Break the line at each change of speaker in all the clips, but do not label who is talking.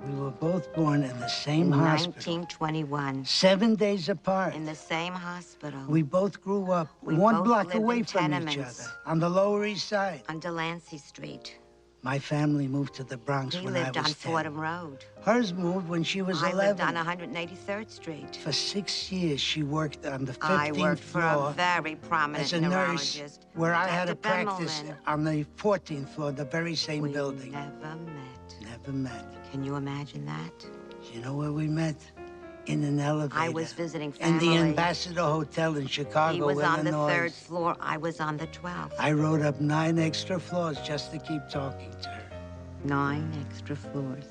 We were both born in the same
In
hospital.
1921.
7 days apart.
In the same hospital.
We both grew up
We
one
both
block
lived
away
in
from each
tenements.
other, on the Lower East Side.
On Delancey Street.
My family moved to the Bronx
He
when I
lived on
was 10.
Fordham Road.
Hers moved when she was
I
11.
lived on 183rd Street.
For 6 years, she worked on the 15th
I worked for
floor
a very prominent
as a nurse,
neurologist.
where I had to
Dr.
practice
Bimmelman.
on the 14th floor, the very same
We
building.
never met.
Never met.
Can you imagine that?
You know where we met? In an elevator.
I was visiting
In
family.
the Ambassador Hotel in Chicago,
He was on the
Illinois.
3rd floor. I was on the 12th.
I rode up 9 extra floors just to keep talking to her.
9 extra floors.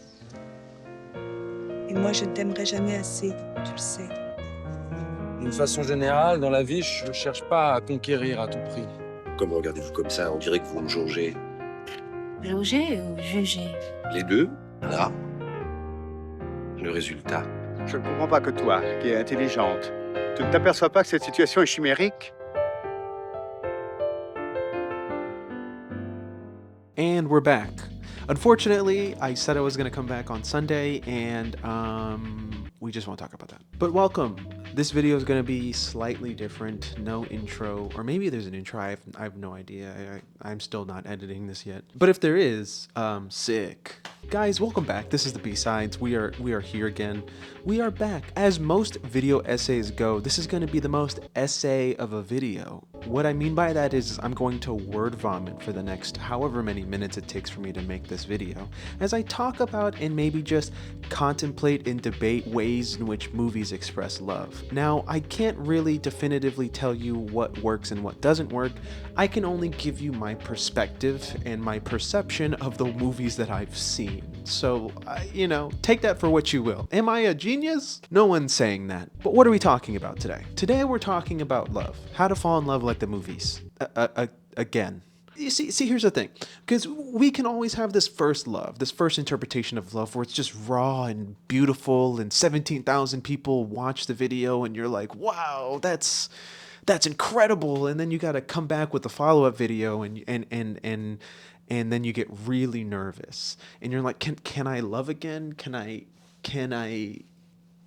Et moi, je ne t'aimerai jamais assez, tu le sais.
D'une façon générale, dans la vie, je cherche pas à conquérir à tout prix.
Comment regardez-vous comme ça? On dirait que vous me jaugez.
Jauger ou juger?
Les deux, là. Le résultat.
Je ne comprends pas que toi, qui es intelligente, tu ne t'aperçois pas que cette situation est chimérique?
And we're back. Unfortunately, I said I was going to come back on Sunday, and we just won't talk about that. But welcome. This video is going to be slightly different. No intro, or maybe there's an intro. I have no idea. I'm still not editing this yet. But if there is, sick. Guys, welcome back. This is the B-Sides. We are here again. We are back. As most video essays go, this is going to be the most essay of a video. What I mean by that is I'm going to word vomit for the next however many minutes it takes for me to make this video, as I talk about and maybe just contemplate and debate ways in which movies express love. Now, I can't really definitively tell you what works and what doesn't work. I can only give you my perspective and my perception of the movies that I've seen. So, take that for what you will. Am I a genius? No one's saying that. But what are we talking about today? Today we're talking about love. How to fall in love like the movies. Again. You see, here's the thing. Because we can always have this first love, this first interpretation of love where it's just raw and beautiful and 17,000 people watch the video and you're like, wow, that's incredible. And then you got to come back with the follow-up video and then you get really nervous and you're like, can I love again? Can I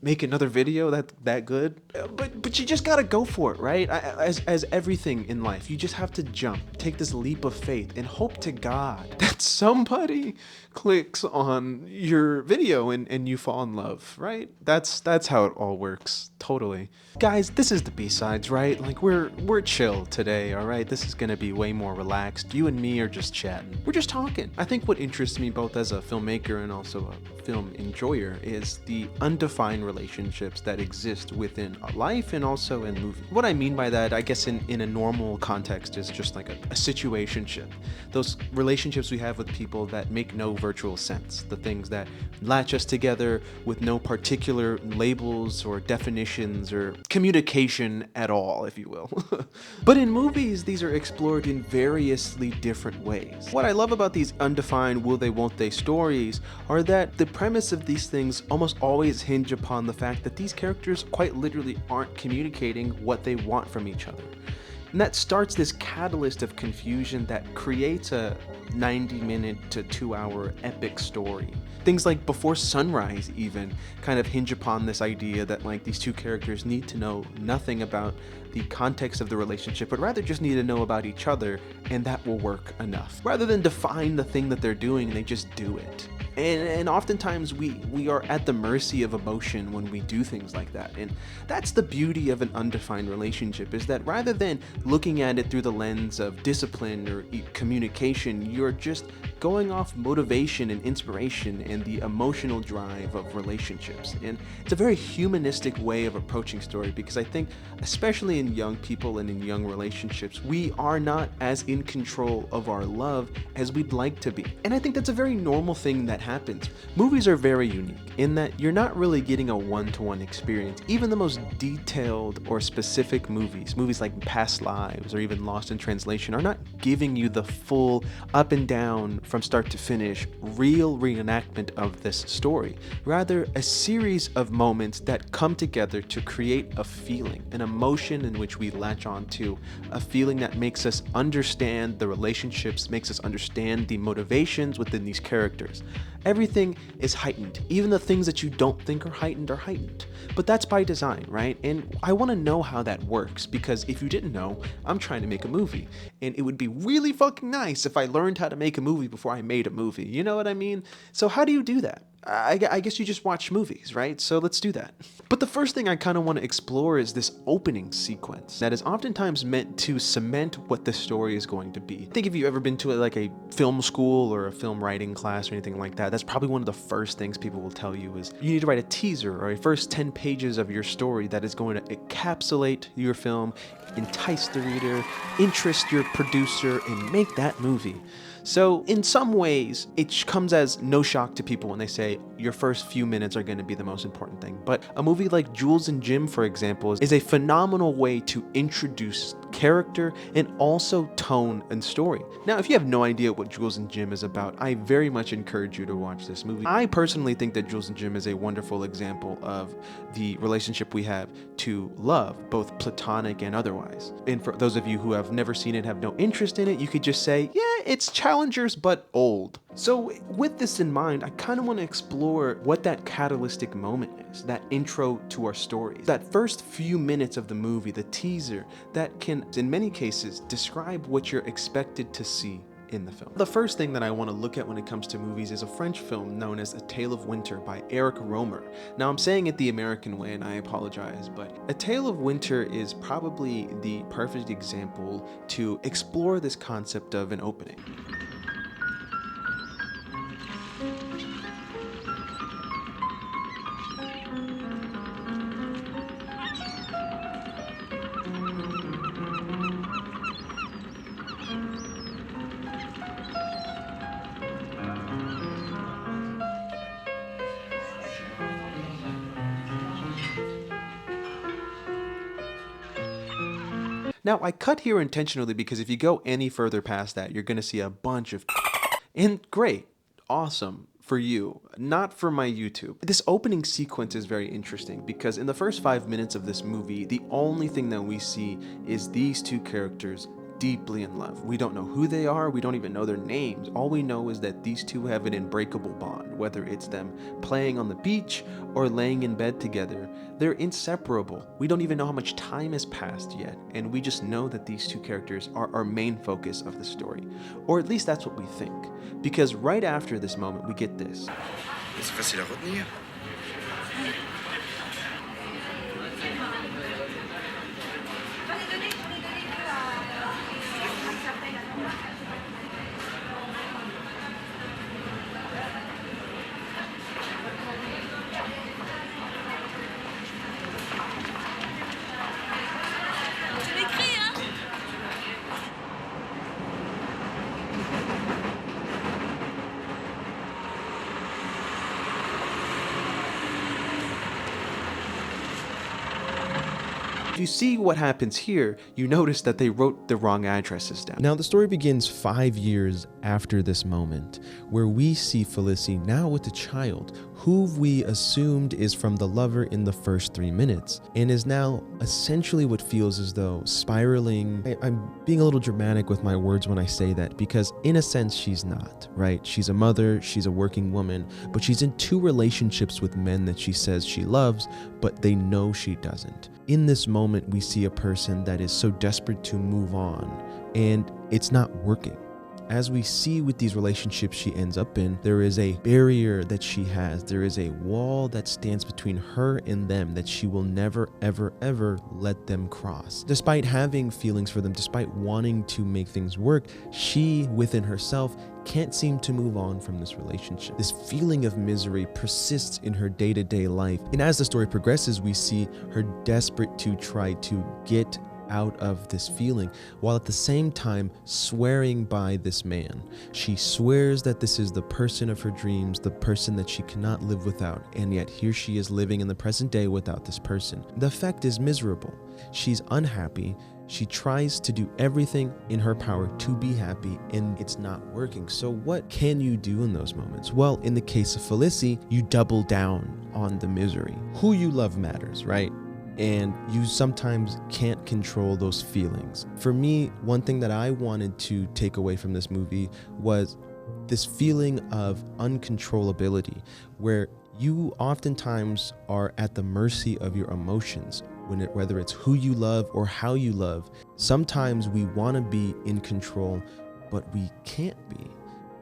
make another video that good? But you just gotta go for it, right? As everything in life, you just have to jump, take this leap of faith, and hope to God that somebody clicks on your video and you fall in love, right? That's how it all works, totally. Guys, this is the B-Sides, right? Like we're chill today, all right? This is gonna be way more relaxed. You and me are just chatting. We're just talking. I think what interests me both as a filmmaker and also a film enjoyer is the undefined relationships that exist within a life and also in movies. What I mean by that, I guess in a normal context, is just like a situationship. Those relationships we have with people that make no virtual sense. The things that latch us together with no particular labels or definitions or communication at all, if you will. But in movies, these are explored in variously different ways. What I love about these undefined will they, won't they stories are that the premise of these things almost always hinge upon the fact that these characters quite literally aren't communicating what they want from each other. And that starts this catalyst of confusion that creates a 90-minute to 2-hour epic story. Things like Before Sunrise even kind of hinge upon this idea that like these two characters need to know nothing about the context of the relationship, but rather just need to know about each other, and that will work enough. Rather than define the thing that they're doing, they just do it. And oftentimes we are at the mercy of emotion when we do things like that. And that's the beauty of an undefined relationship, is that rather than looking at it through the lens of discipline or communication, you're just going off motivation and inspiration and the emotional drive of relationships. And it's a very humanistic way of approaching story, because I think, especially in young people and in young relationships, we are not as in control of our love as we'd like to be. And I think that's a very normal thing that happens. Movies are very unique in that you're not really getting a one-to-one experience. Even the most detailed or specific movies like Past Lives or even Lost in Translation, are not giving you the full up and down from start to finish, real reenactment of this story. Rather, a series of moments that come together to create a feeling, an emotion in which we latch on to, a feeling that makes us understand the relationships, makes us understand the motivations within these characters. Everything is heightened. Even the things that you don't think are heightened are heightened. But that's by design, right? And I want to know how that works, because if you didn't know, I'm trying to make a movie. And it would be really fucking nice if I learned how to make a movie before I made a movie. You know what I mean? So how do you do that? I guess you just watch movies, right? So let's do that. But the first thing I kind of want to explore is this opening sequence that is oftentimes meant to cement what the story is going to be. I think if you've ever been to like a film school or a film writing class or anything like that, that's probably one of the first things people will tell you is you need to write a teaser or a first 10 pages of your story that is going to encapsulate your film, entice the reader, interest your producer, and make that movie. So in some ways, it comes as no shock to people when they say your first few minutes are going to be the most important thing. But a movie like Jules and Jim, for example, is a phenomenal way to introduce character and also tone and story. Now, if you have no idea what Jules and Jim is about, I very much encourage you to watch this movie. I personally think that Jules and Jim is a wonderful example of the relationship we have to love, both platonic and otherwise. And for those of you who have never seen it, have no interest in it, you could just say, yeah, it's challengers, but old. So with this in mind, I kind of want to explore what that catalytic moment is, that intro to our stories. That first few minutes of the movie, the teaser, that can, in many cases, describe what you're expected to see in the film. The first thing that I want to look at when it comes to movies is a French film known as A Tale of Winter by ARE Rohmer. Now, I'm saying it the American way and I apologize, but A Tale of Winter is probably the perfect example to explore this concept of an opening. Now, I cut here intentionally because if you go any further past that, you're going to see a bunch of and great, awesome for you, not for my YouTube. This opening sequence is very interesting because in the first 5 minutes of this movie, the only thing that we see is these two characters deeply in love. We don't know who they are, we don't even know their names. All we know is that these two have an unbreakable bond, whether it's them playing on the beach or laying in bed together. They're inseparable. We don't even know how much time has passed yet, and we just know that these two characters are our main focus of the story. Or at least that's what we think. Because right after this moment, we get this.
C'est facile à retenir.
If you see what happens here, you notice that they wrote the wrong addresses down.
Now the story begins 5 years after this moment, where we see Felicity now with a child, who we assumed is from the lover in the first 3 minutes, and is now essentially what feels as though spiraling. I'm being a little dramatic with my words when I say that, because in a sense she's not, right? She's a mother, she's a working woman, but she's in 2 relationships with men that she says she loves, but they know she doesn't. In this moment, we see a person that is so desperate to move on, and it's not working. As we see with these relationships she ends up in, there is a barrier that she has. There is a wall that stands between her and them that she will never, ever, ever let them cross. Despite having feelings for them, despite wanting to make things work, she, within herself, can't seem to move on from this relationship. This feeling of misery persists in her day-to-day life. And as the story progresses, we see her desperate to try to get out of this feeling, while at the same time swearing by this man. She swears that this is the person of her dreams, the person that she cannot live without, and yet here she is living in the present day without this person. The effect is miserable. She's unhappy, She tries to do everything in her power to be happy, and it's not working. So what can you do in those moments? Well, in the case of Felicity, you double down on the misery. Who you love matters, right? And you sometimes can't control those feelings. For me, one thing that I wanted to take away from this movie was this feeling of uncontrollability, where you oftentimes are at the mercy of your emotions, whether it's who you love or how you love. Sometimes we want to be in control, but we can't be.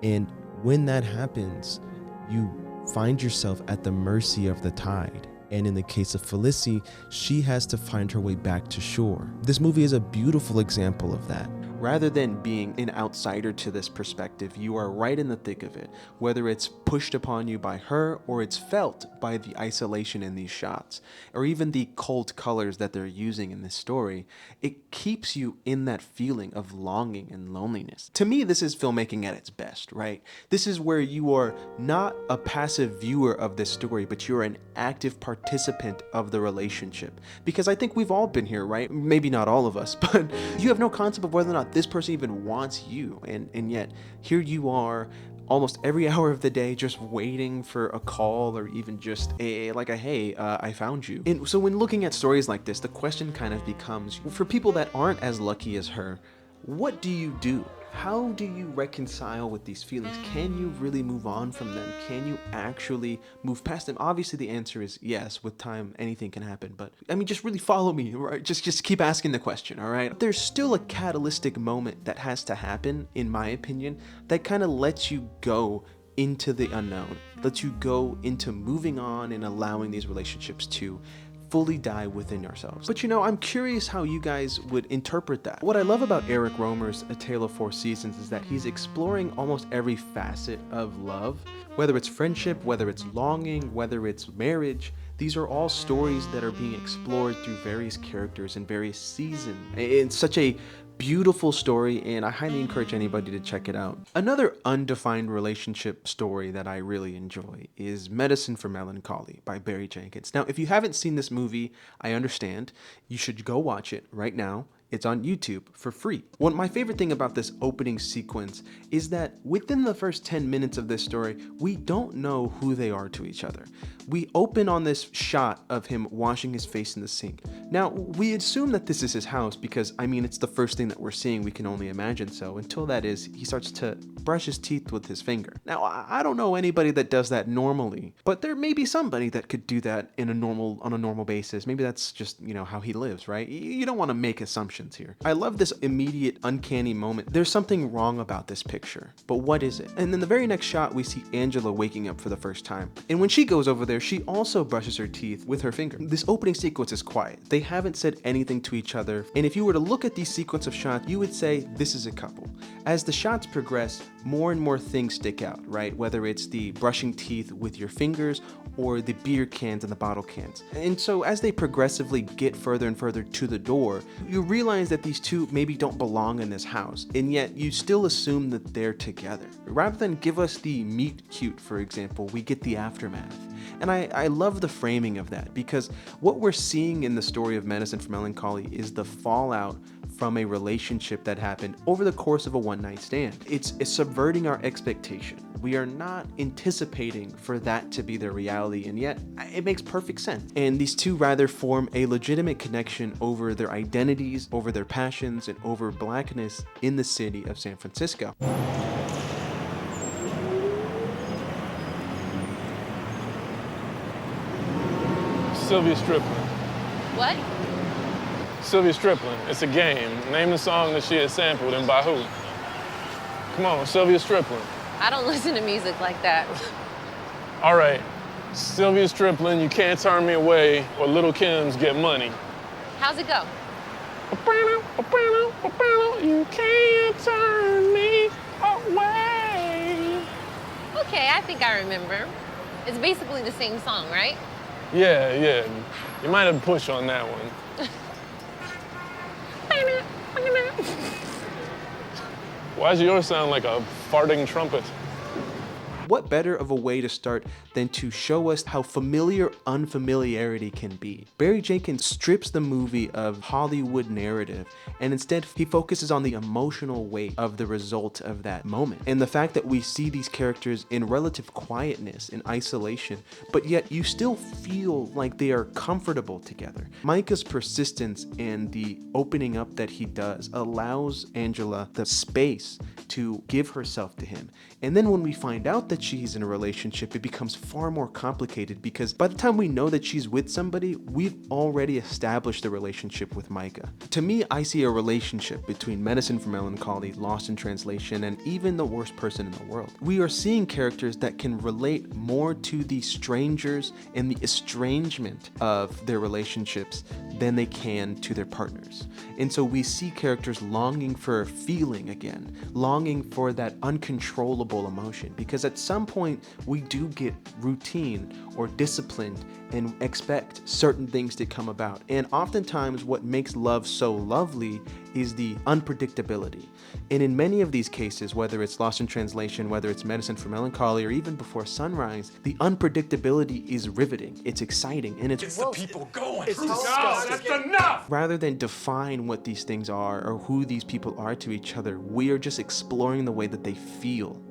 And when that happens, you find yourself at the mercy of the tide. And in the case of Felicity, she has to find her way back to shore. This movie is a beautiful example of that.
Rather than being an outsider to this perspective, you are right in the thick of it, whether it's pushed upon you by her or it's felt by the isolation in these shots, or even the cold colors that they're using in this story. It keeps you in that feeling of longing and loneliness. To me, this is filmmaking at its best, right? This is where you are not a passive viewer of this story, but you're an active participant of the relationship. Because I think we've all been here, right? Maybe not all of us, but you have no concept of whether or not this person even wants you, and yet here you are almost every hour of the day just waiting for a call or even just hey, I found you. And so when looking at stories like this, the question kind of becomes, for people that aren't as lucky as her, what do you do? How do you reconcile with these feelings? Can you really move on from them? Can you actually move past them? Obviously the answer is yes. With time, anything can happen, but I mean, just really follow me, right? Just keep asking the question, all right? There's still a catalytic moment that has to happen, in my opinion, that kind of lets you go into the unknown, lets you go into moving on and allowing these relationships to fully die within yourselves. But I'm curious how you guys would interpret that. What I love about Eric Rohmer's A Tale of Four Seasons is that he's exploring almost every facet of love, whether it's friendship, whether it's longing, whether it's marriage. These are all stories that are being explored through various characters in various seasons. It's such a beautiful story, and I highly encourage anybody to check it out. Another undefined relationship story that I really enjoy is Medicine for Melancholy by Barry Jenkins. Now, if you haven't seen this movie, I understand. You should go watch it right now. It's on YouTube for free. My favorite thing about this opening sequence is that within the first 10 minutes of this story, we don't know who they are to each other. We open on this shot of him washing his face in the sink. Now, we assume that this is his house because, it's the first thing that we're seeing. We can only imagine so. Until that is, he starts to brush his teeth with his finger. Now, I don't know anybody that does that normally, but there may be somebody that could do that on a normal basis. Maybe that's just, how he lives, right? You don't want to make assumptions here. I love this immediate uncanny moment. There's something wrong about this picture, but what is it? And then the very next shot, we see Angela waking up for the first time. And when she goes over there, she also brushes her teeth with her finger. This opening sequence is quiet. They haven't said anything to each other. And if you were to look at these sequence of shots, you would say this is a couple. As the shots progress, more and more things stick out, right? Whether it's the brushing teeth with your fingers or the beer cans and the bottle cans. And so as they progressively get further and further to the door, you realize that these two maybe don't belong in this house, and yet you still assume that they're together. Rather than give us the meet cute, for example, we get the aftermath. And I love the framing of that, because what we're seeing in the story of Medicine for Melancholy is the fallout from a relationship that happened over the course of a one-night stand. It's subverting our expectation. We are not anticipating for that to be their reality, and yet it makes perfect sense. And these two rather form a legitimate connection over their identities, over their passions, and over blackness in the city of San Francisco.
Sylvia Strickland.
What?
Sylvia Strickland. It's a game. Name the song that she had sampled and by who. Come on, Sylvia Strickland.
I don't listen to music like that.
All right. Sylvia Strickland, You Can't Turn Me Away, or Little Kim's Get Money.
How's it go?
You can't turn me away.
Okay, I think I remember. It's basically the same song, right?
Yeah. You might have pushed on that one. Why does yours sound like a farting trumpet?
What better of a way to start than to show us how familiar unfamiliarity can be? Barry Jenkins strips the movie of Hollywood narrative, and instead he focuses on the emotional weight of the result of that moment. And the fact that we see these characters in relative quietness, in isolation, but yet you still feel like they are comfortable together. Micah's persistence and the opening up that he does allows Angela the space to give herself to him. And then when we find out that she's in a relationship, it becomes far more complicated, because by the time we know that she's with somebody, we've already established the relationship with Micah. To me, I see a relationship between Medicine for Melancholy, Lost in Translation, and even The Worst Person in the World. We are seeing characters that can relate more to the strangers and the estrangement of their relationships than they can to their partners. And so we see characters longing for a feeling again, longing for that uncontrollable emotion, because at some point we do get routine or disciplined and expect certain things to come about. And oftentimes what makes love so lovely is the unpredictability. And in many of these cases, whether it's Lost in Translation, whether it's Medicine for Melancholy, or even Before Sunrise, the unpredictability is riveting, it's exciting, and it's
the people going.
It's disgusting. That's enough!
Rather than define what these things are or who these people are to each other, we are just exploring the way that they feel.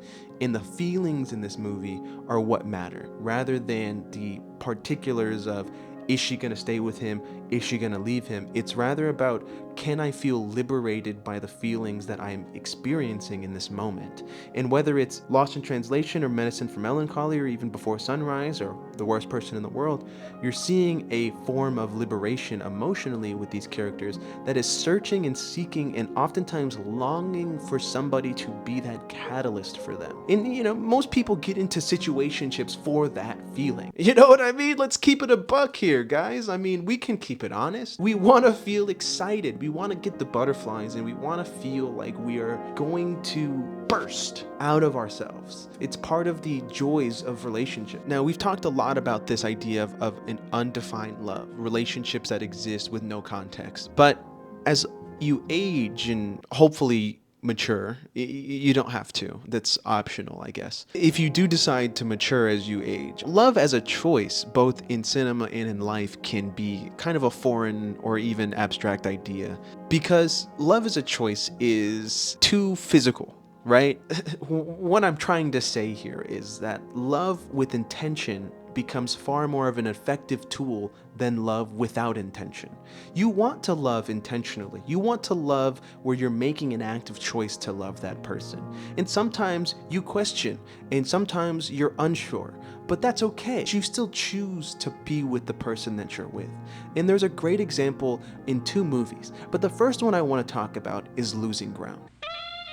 And the feelings in this movie are what matter, rather than the particulars of, is she gonna stay with him? Is she gonna leave him? It's rather about, can I feel liberated by the feelings that I'm experiencing in this moment? And whether it's Lost in Translation or Medicine for Melancholy or even Before Sunrise or The Worst Person in the World, you're seeing a form of liberation emotionally with these characters that is searching and seeking and oftentimes longing for somebody to be that catalyst for them. And most people get into situationships for that feeling. You know what I mean? Let's keep it a buck here, guys. I mean, we can keep it honest. We want to feel excited. We want to get the butterflies, and we want to feel like we are going to burst out of ourselves. It's part of the joys of relationship. Now, we've talked a lot about this idea of an undefined love, relationships that exist with no context. But as you age and hopefully mature, you don't have to. That's optional, I guess. If you do decide to mature as you age, love as a choice, both in cinema and in life, can be kind of a foreign or even abstract idea, because love as a choice is too physical, right? What I'm trying to say here is that love with intention becomes far more of an effective tool than love without intention. You want to love intentionally. You want to love where you're making an active choice to love that person. And sometimes you question, and sometimes you're unsure, but that's okay. You still choose to be with the person that you're with. And there's a great example in 2 movies, but the first one I want to talk about is Losing Ground.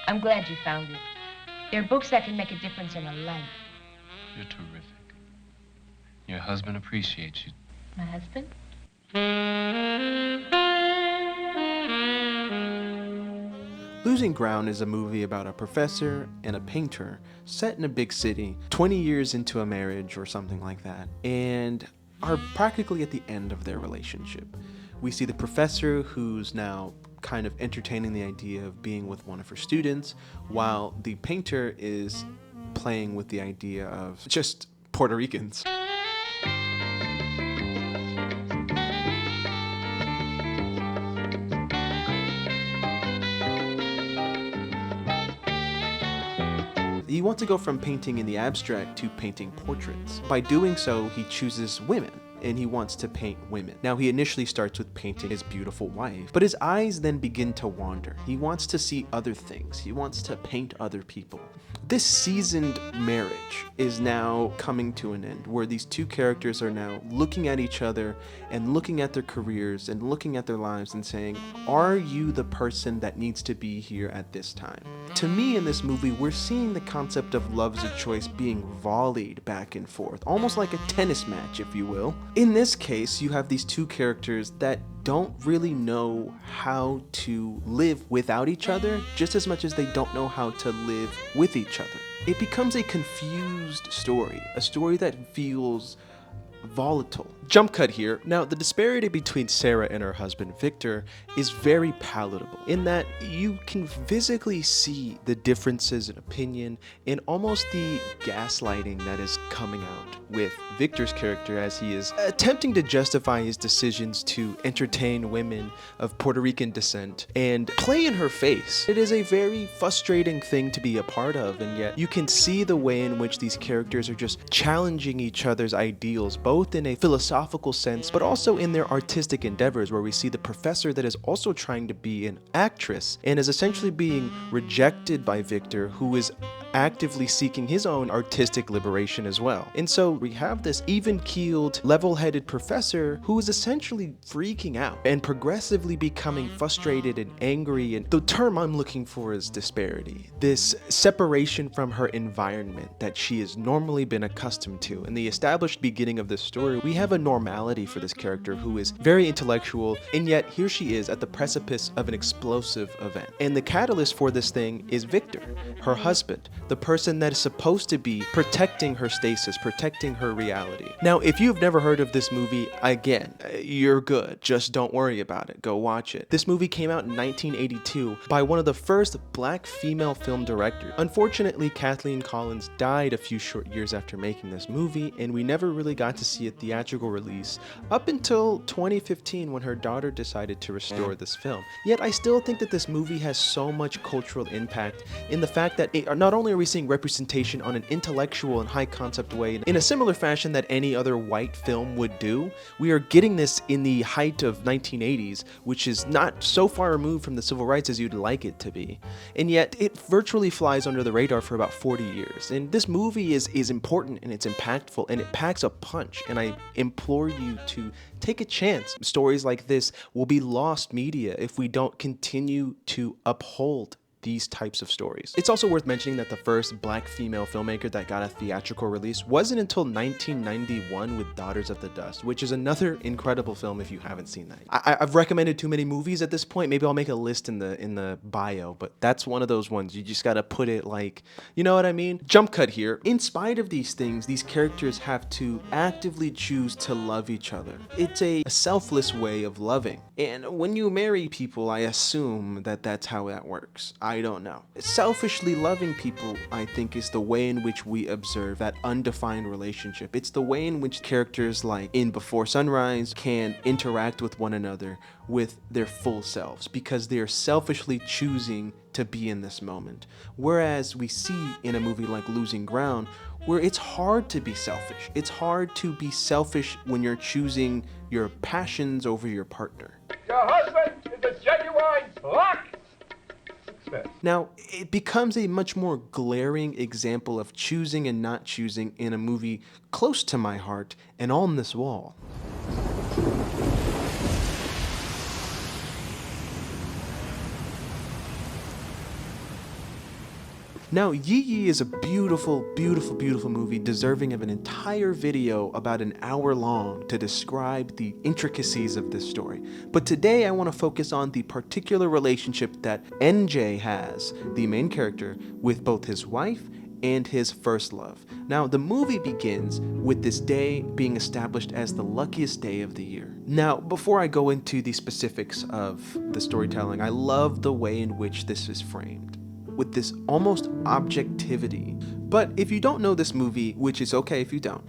I'm glad you found it. There are books that can make a difference in a life.
You're terrific. Your husband appreciates you.
My husband?
Losing Ground is a movie about a professor and a painter set in a big city, 20 years into a marriage or something like that, and are practically at the end of their relationship. We see the professor who's now kind of entertaining the idea of being with one of her students, while the painter is playing with the idea of just Puerto Ricans. He wants to go from painting in the abstract to painting portraits. By doing so, he chooses women, and he wants to paint women. Now, he initially starts with painting his beautiful wife, but his eyes then begin to wander. He wants to see other things. He wants to paint other people. This seasoned marriage is now coming to an end, where these 2 characters are now looking at each other and looking at their careers and looking at their lives and saying, are you the person that needs to be here at this time? To me, in this movie, we're seeing the concept of love as a choice being volleyed back and forth, almost like a tennis match, if you will. In this case, you have these 2 characters that don't really know how to live without each other, just as much as they don't know how to live with each other. It becomes a confused story, a story that feels volatile. Jump cut here. Now, the disparity between Sarah and her husband Victor is very palatable in that you can physically see the differences in opinion and almost the gaslighting that is coming out with Victor's character as he is attempting to justify his decisions to entertain women of Puerto Rican descent and play in her face. It is a very frustrating thing to be a part of, and yet you can see the way in which these characters are just challenging each other's ideals, both in a philosophical sense, but also in their artistic endeavors, where we see the professor that is also trying to be an actress and is essentially being rejected by Victor, who is actively seeking his own artistic liberation as well. And so we have this even-keeled, level-headed professor who is essentially freaking out and progressively becoming frustrated and angry, and the term I'm looking for is disparity. This separation from her environment that she has normally been accustomed to. In the established beginning of this story, we have a normality for this character who is very intellectual, and yet here she is at the precipice of an explosive event. And the catalyst for this thing is Victor, her husband, the person that is supposed to be protecting her stasis, protecting her reality. Now, if you've never heard of this movie, again, you're good. Just don't worry about it. Go watch it. This movie came out in 1982 by one of the first black female film directors. Unfortunately, Kathleen Collins died a few short years after making this movie, and we never really got to see a theatrical release up until 2015 when her daughter decided to restore this film. Yet I still think that this movie has so much cultural impact in the fact that not only are we seeing representation on an intellectual and high concept way in a similar fashion that any other white film would do, we are getting this in the height of 1980s, which is not so far removed from the civil rights as you'd like it to be. And yet it virtually flies under the radar for about 40 years. And this movie is important and it's impactful and it packs a punch, and I implore you to take a chance. Stories like this will be lost media if we don't continue to uphold these types of stories. It's also worth mentioning that the first black female filmmaker that got a theatrical release wasn't until 1991 with Daughters of the Dust, which is another incredible film if you haven't seen that. I've recommended too many movies at this point. Maybe I'll make a list in the bio, but that's one of those ones. You just gotta put it like, you know what I mean? Jump cut here. In spite of these things, these characters have to actively choose to love each other. It's a selfless way of loving. And when you marry people, I assume that that's how that works. I don't know. Selfishly loving people, I think, is the way in which we observe that undefined relationship. It's the way in which characters like in Before Sunrise can interact with one another with their full selves because they're selfishly choosing to be in this moment. Whereas we see in a movie like Losing Ground, where it's hard to be selfish. It's hard to be selfish when you're choosing your passions over your partner.
Your husband is a genuine black.
Now, it becomes a much more glaring example of choosing and not choosing in a movie close to my heart and On This Wall. Now, Yi Yi is a beautiful, beautiful, beautiful movie deserving of an entire video about an hour long to describe the intricacies of this story. But today I want to focus on the particular relationship that NJ has, the main character, with both his wife and his first love. Now, the movie begins with this day being established as the luckiest day of the year. Now, before I go into the specifics of the storytelling, I love the way in which this is framed, with this almost objectivity. But if you don't know this movie, which is okay if you don't,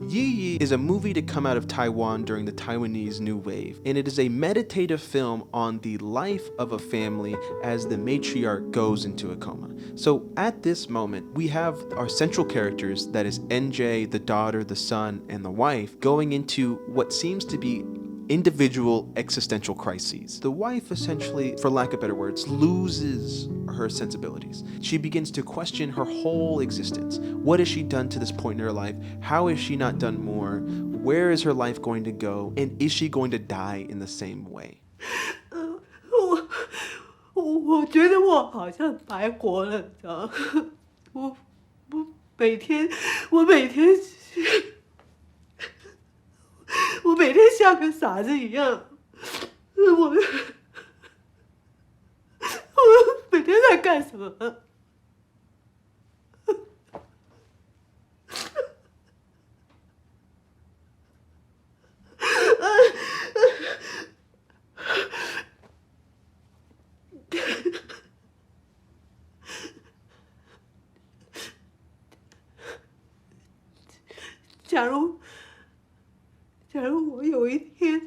Yi Yi is a movie to come out of Taiwan during the Taiwanese New Wave, and it is a meditative film on the life of a family as the matriarch goes into a coma. So at this moment, we have our central characters, that is NJ, the daughter, the son, and the wife, going into what seems to be individual existential crises. The wife essentially, for lack of better words, loses her sensibilities. She begins to question her whole existence. What has she done to this point in her life? How has she not done more? Where is her life going to go? And is she going to die in the same way?
我觉得我好像白活了，你知道吗？我每天像个傻子一样，我每天在干什么？假如我有一天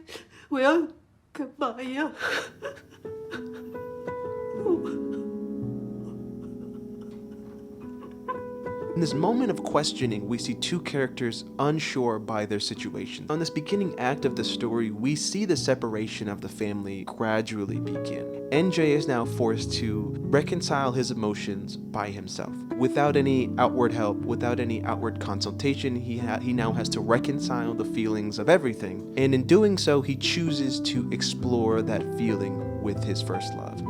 我要干嘛呀？In
this moment of questioning, we see two characters unsure by their situation. On this beginning act of the story, we see the separation of the family gradually begin. NJ is now forced to reconcile his emotions by himself. Without any outward help, without any outward consultation, he now has to reconcile the feelings of everything. And in doing so, he chooses to explore that feeling with his first love.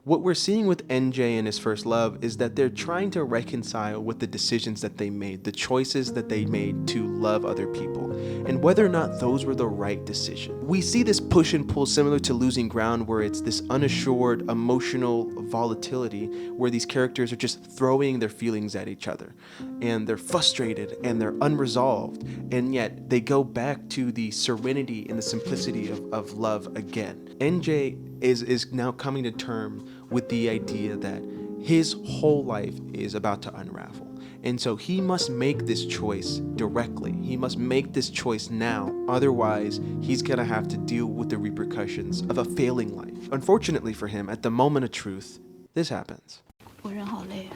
What we're seeing with NJ and his first love is that they're trying to reconcile with the decisions that they made, the choices that they made to love other people, and whether or not those were the right decision. We see this push and pull similar to Losing Ground, where it's this unassured emotional volatility where these characters are just throwing their feelings at each other, and they're frustrated and they're unresolved, and yet they go back to the serenity and the simplicity of love again. NJ is now coming to terms with the idea that his whole life is about to unravel. And so he must make this choice directly. He must make this choice now. Otherwise, he's gonna have to deal with the repercussions of a failing life. Unfortunately for him, at the moment of truth, this happens.
我人好累啊，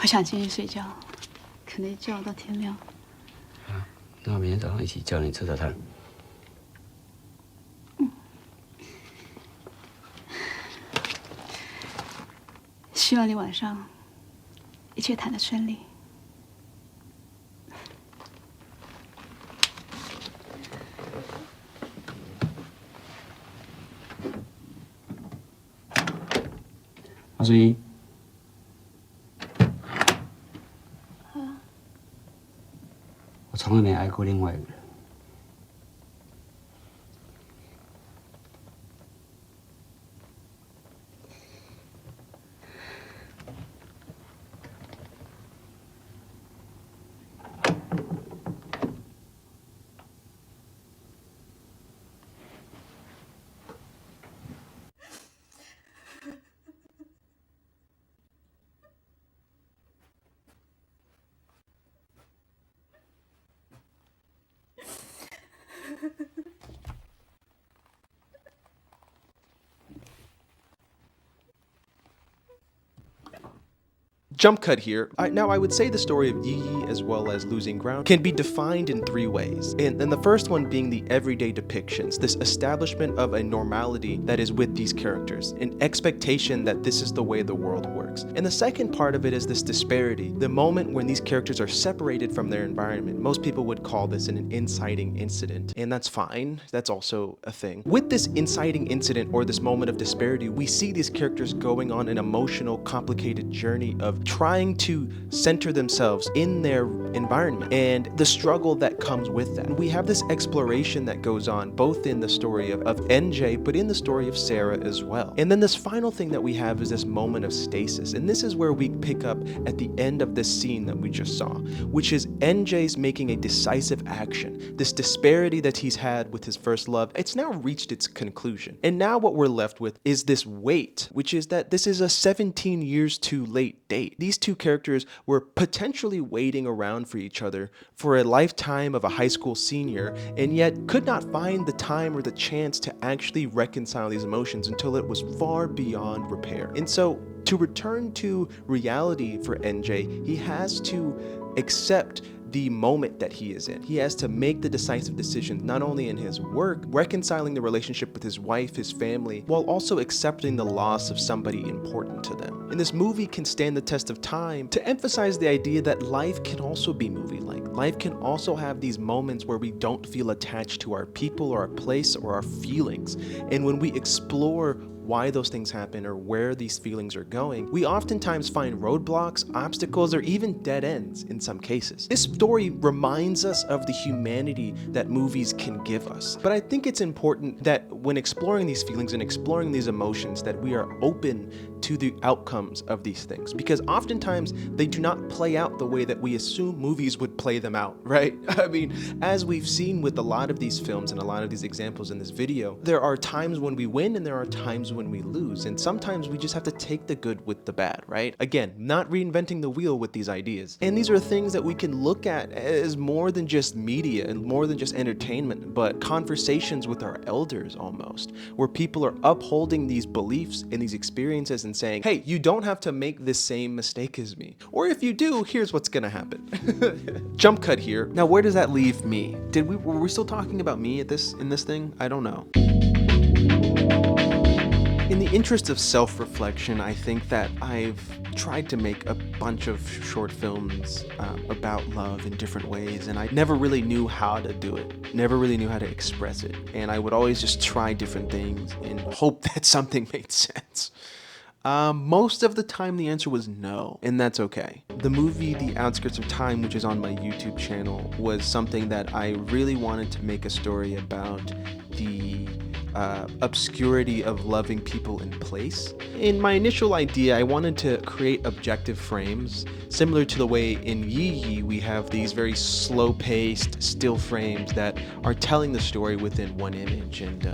我想进去睡觉，可能一觉到天亮。
那我明天早上一起叫你吃早餐。
希望你晚上一切谈得顺利。
阿苏一，我从来没爱过另外一个人。
Jump cut here. Now, I would say the story of Yi Yi as well as Losing Ground can be defined in three ways. And the first one being the everyday depictions, this establishment of a normality that is with these characters, an expectation that this is the way the world works. And the second part of it is this disparity, the moment when these characters are separated from their environment. Most people would call this an inciting incident, and that's fine. That's also a thing. With this inciting incident or this moment of disparity, we see these characters going on an emotional, complicated journey of trying to center themselves in their environment and the struggle that comes with that. We have this exploration that goes on both in the story of NJ, but in the story of Sarah as well. And then this final thing that we have is this moment of stasis. And this is where we pick up at the end of this scene that we just saw, which is NJ's making a decisive action. This disparity that he's had with his first love, it's now reached its conclusion. And now what we're left with is this wait, which is that this is a 17 years too late date. These two characters were potentially waiting around for each other for a lifetime of a high school senior, and yet could not find the time or the chance to actually reconcile these emotions until it was far beyond repair. And so to return to reality for NJ, he has to accept the moment that he is in. He has to make the decisive decision, not only in his work, reconciling the relationship with his wife, his family, while also accepting the loss of somebody important to them. And this movie can stand the test of time to emphasize the idea that life can also be movie-like. Life can also have these moments where we don't feel attached to our people or our place or our feelings. And when we explore why those things happen or where these feelings are going, we oftentimes find roadblocks, obstacles, or even dead ends in some cases. This story reminds us of the humanity that movies can give us. But I think it's important that when exploring these feelings and exploring these emotions, that we are open to the outcomes of these things, because oftentimes they do not play out the way that we assume movies would play them out, right? I mean, as we've seen with a lot of these films and a lot of these examples in this video, there are times when we win and there are times when we lose, and sometimes we just have to take the good with the bad, right? Again, not reinventing the wheel with these ideas. And these are things that we can look at as more than just media and more than just entertainment, but conversations with our elders almost, where people are upholding these beliefs and these experiences and saying, hey, you don't have to make this same mistake as me. Or if you do, here's what's gonna happen. Jump cut here. Now, where does that leave me? Were we still talking about me in this thing? I don't know. In the interest of self-reflection, I think that I've tried to make a bunch of short films about love in different ways, and I never really knew how to do it, never really knew how to express it, and I would always just try different things and hope that something made sense. Most of the time the answer was no, and that's okay. The movie The Outskirts of Time, which is on my YouTube channel, was something that I really wanted to make a story about the obscurity of loving people in place. In my initial idea, I wanted to create objective frames, similar to the way in Yi Yi we have these very slow-paced still frames that are telling the story within one image, and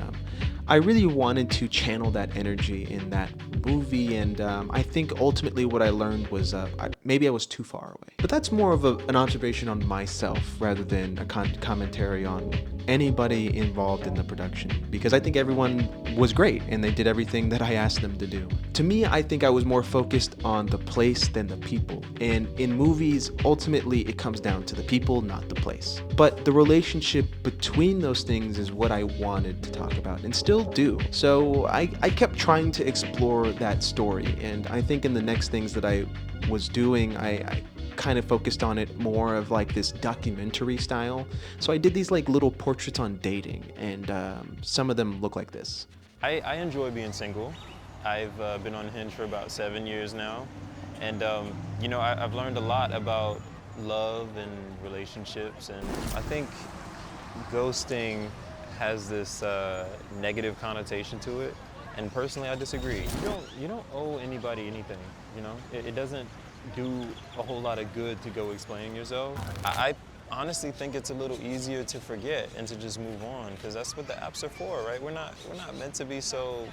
I really wanted to channel that energy in that movie, and I think ultimately what I learned was maybe I was too far away. But that's more of an observation on myself rather than a commentary on anybody involved in the production, because I think everyone was great and they did everything that I asked them to do. To me, I think I was more focused on the place than the people, and in movies, ultimately it comes down to the people, not the place. But the relationship between those things is what I wanted to talk about and still do. So I kept trying to explore that story, and I think in the next things that I was doing, I kind of focused on it more of like this documentary style. So I did these like little portraits on dating, and some of them look like this.
I enjoy being single. I've been on Hinge for about 7 years now, and you know, I've learned a lot about love and relationships, and I think ghosting has this negative connotation to it, and personally I disagree. You don't owe anybody anything, you know? It doesn't do a whole lot of good to go explaining yourself. I honestly think it's a little easier to forget and to just move on, because that's what the apps are for, right? We're not meant to be so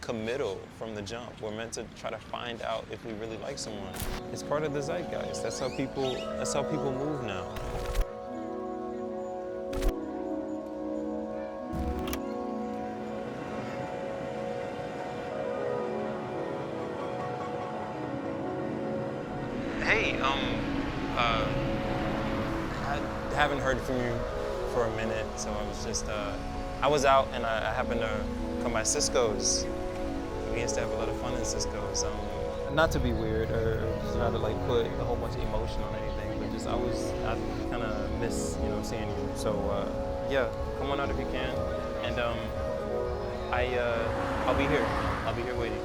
committal from the jump. We're meant to try to find out if we really like someone. It's part of the zeitgeist. That's how people move now. Hey, I haven't heard from you for a minute, so I was just, I was out and I happened to come by Cisco's. We used to have a lot of fun in Cisco's. Not to be weird or try to like put a whole bunch of emotion on anything, but just I kind of miss, you know, seeing you. So yeah, come on out if you can, and I'll be here. I'll be here waiting.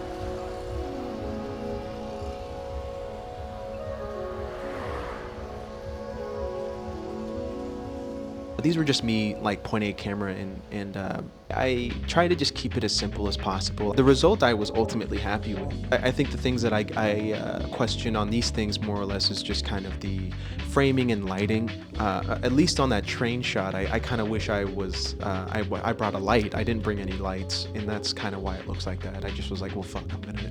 These were just me like pointing a camera and I try to just keep it as simple as possible. The result I was ultimately happy with. I think the things that I question on these things more or less is just kind of the framing and lighting. At least on that train shot, I kind of wish I was, I brought a light. I didn't bring any lights, and that's kind of why it looks like that. I just was like, well, fuck,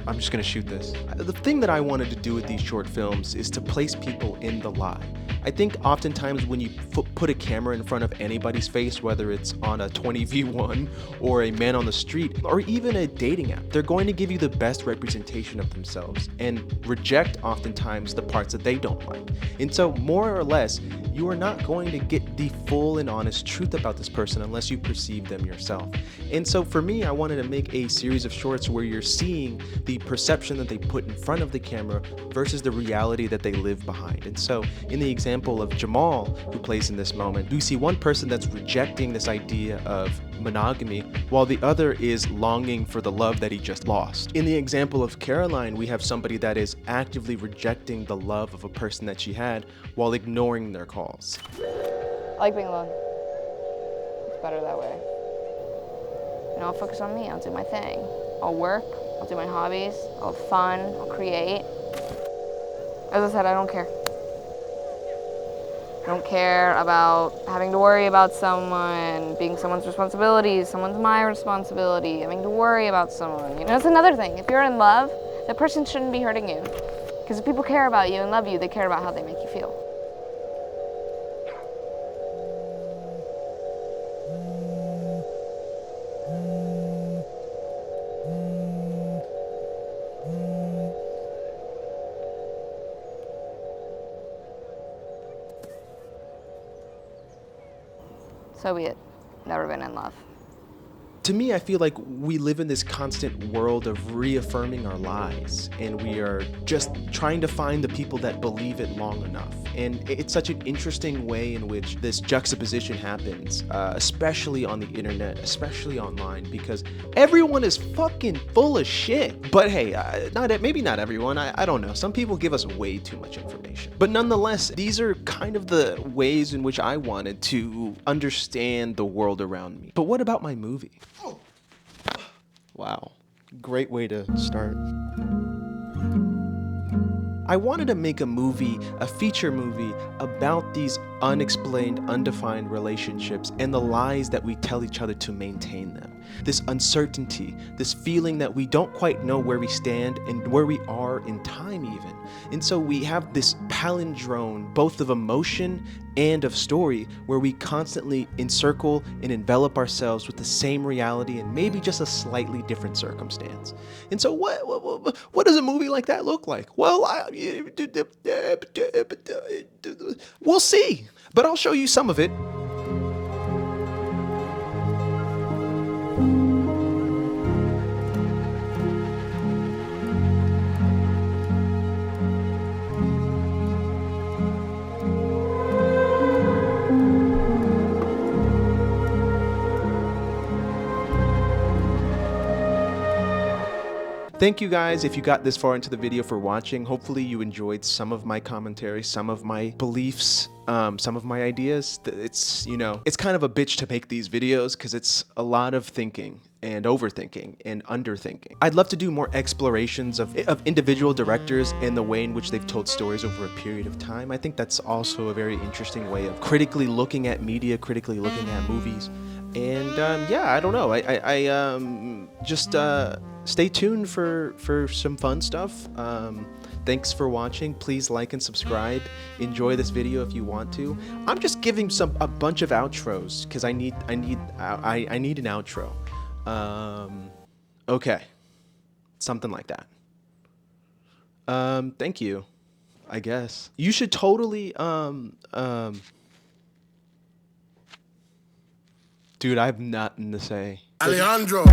I'm just gonna shoot this. The thing that I wanted to do with these short films is to place people in the lie. I think oftentimes when you put a camera in front of anybody's face, whether it's on a 20v1 or a man on the street or even a dating app, they're going to give you the best representation of themselves and reject oftentimes the parts that they don't like. And so more or less, you are not going to get the full and honest truth about this person unless you perceive them yourself. And so for me, I wanted to make a series of shorts where you're seeing the perception that they put in front of the camera versus the reality that they live behind. And so in the example of Jamal, who plays in this moment, we see one person that's rejecting this idea of monogamy, while the other is longing for the love that he just lost. In the example of Caroline, we have somebody that is actively rejecting the love of a person that she had while ignoring their calls.
I like being alone. It's better that way. You know, I'll focus on me, I'll do my thing. I'll work, I'll do my hobbies, I'll have fun, I'll create. As I said, I don't care. I don't care about having to worry about someone, being someone's responsibility, someone's my responsibility, having to worry about someone. You know, it's another thing. If you're in love, that person shouldn't be hurting you. Because if people care about you and love you, they care about how they make you feel. So be it. Never been in love.
To me, I feel like we live in this constant world of reaffirming our lies, and we are just trying to find the people that believe it long enough. And it's such an interesting way in which this juxtaposition happens, especially on the internet, especially online, because everyone is fucking full of shit. But hey, maybe not everyone, I don't know. Some people give us way too much information. But nonetheless, these are kind of the ways in which I wanted to understand the world around me. But what about my movie? Wow, great way to start. I wanted to make a movie, a feature movie, about these unexplained, undefined relationships and the lies that we tell each other to maintain them. This uncertainty, this feeling that we don't quite know where we stand and where we are in time even. And so we have this palindrome, both of emotion and of story, where we constantly encircle and envelop ourselves with the same reality and maybe just a slightly different circumstance. And so what does a movie like that look like? Well, we'll see, but I'll show you some of it. Thank you guys if you got this far into the video for watching. Hopefully you enjoyed some of my commentary, some of my beliefs, some of my ideas. It's, you know, it's kind of a bitch to make these videos because it's a lot of thinking and overthinking and underthinking. I'd love to do more explorations of individual directors and the way in which they've told stories over a period of time. I think that's also a very interesting way of critically looking at media, critically looking at movies. And yeah, I don't know. Just stay tuned for some fun stuff. Thanks for watching. Please like and subscribe. Enjoy this video if you want to. I'm just giving a bunch of outros because I need an outro. Okay, something like that. Thank you, I guess. You should totally dude, I have nothing to say.
Alejandro!